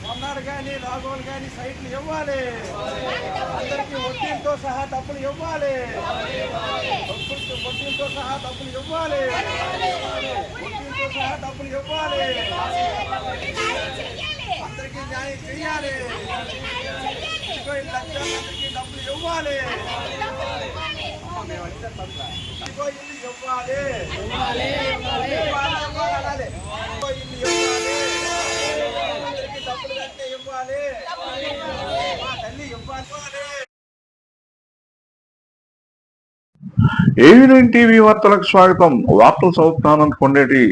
మొన్నాడు కానీ రాఘోలు కానీ సైట్లు ఇవ్వాలి. అందరికీ వడ్డీలతో సహా డబ్బులు ఇవ్వాలి. వడ్డీలతో సహా డబ్బులు ఇవ్వాలి. వడ్డీలతో సహా డబ్బులు ఇవ్వాలి. అందరికీ న్యాయం చేయాలి. 20 లక్షల మందికి డబ్బులు ఇవ్వాలి. ఇల్లు ఇవ్వాలి. డబ్బులు కట్టే ఇవ్వాలి. తల్లి ఇవ్వాలి. ఏవి9 టీవీ వార్తలకు స్వాగతం. వార్తలు చదువుతున్నాను కొండేటి.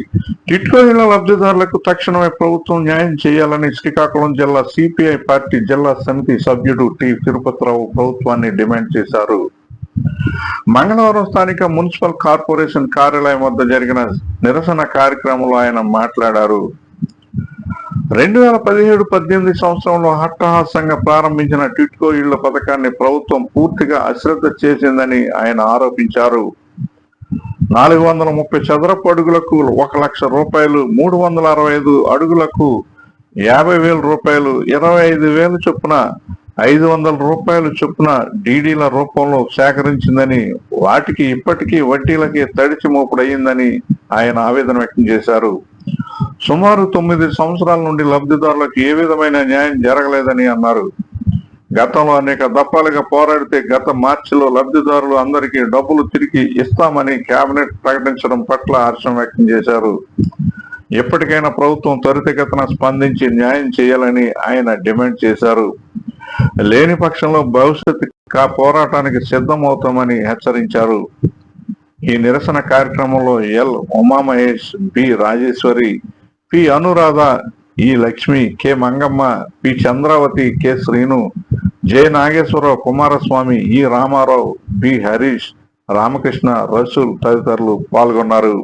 టిట్కో ఇళ్ల లబ్ధిదారులకు తక్షణమే ప్రభుత్వం న్యాయం చేయాలని శ్రీకాకుళం జిల్లా సిపిఐ పార్టీ జిల్లా సమితి సభ్యుడు టి తిరుపతిరావు ప్రభుత్వాన్ని డిమాండ్ చేశారు. మంగళవారం స్థానిక మున్సిపల్ కార్పొరేషన్ కార్యాలయం వద్ద జరిగిన నిరసన కార్యక్రమంలో ఆయన మాట్లాడారు. 2017-18 సంవత్సరంలో అట్టహాసంగా ప్రారంభించిన టిట్కో ఇళ్ల పథకాన్ని ప్రభుత్వం పూర్తిగా అశ్రద్ధ చేసిందని ఆయన ఆరోపించారు. 430 చదరపు అడుగులకు 1 లక్ష రూపాయలు, 365 అడుగులకు 50,000 రూపాయలు, 25,000 చొప్పున 500 రూపాయలు చొప్పున డీడీల రూపంలో సేకరించిందని, వాటికి ఇప్పటికీ వడ్డీలకి తడిచి మోపుడయిందని ఆయన ఆవేదన వ్యక్తం చేశారు. సుమారు 9 సంవత్సరాల నుండి లబ్ధిదారులకు ఏ విధమైన న్యాయం జరగలేదని అన్నారు. గతంలో అనేక దఫాలుగా పోరాడితే గత మార్చిలో లబ్ధిదారులు అందరికీ డబ్బులు తిరిగి ఇస్తామని కేబినెట్ ప్రకటించడం పట్ల హర్షం వ్యక్తం చేశారు. ఎప్పటికైనా ప్రభుత్వం త్వరితగతిన స్పందించి న్యాయం చేయాలని ఆయన డిమాండ్ చేశారు. లేని పక్షంలో భవిష్యత్తు పోరాటానికి సిద్ధమవుతామని హెచ్చరించారు. ఈ నిరసన కార్యక్రమంలో L Umamahesh, B Rajeswari, P Anuradha, E Lakshmi, K Mangamma, P Chandravati, K Srinu, J Nageswararao, Kumaraswamy, E Ramarao, B Harish, Ramakrishna, Rasool తదితరులు పాల్గొన్నారు.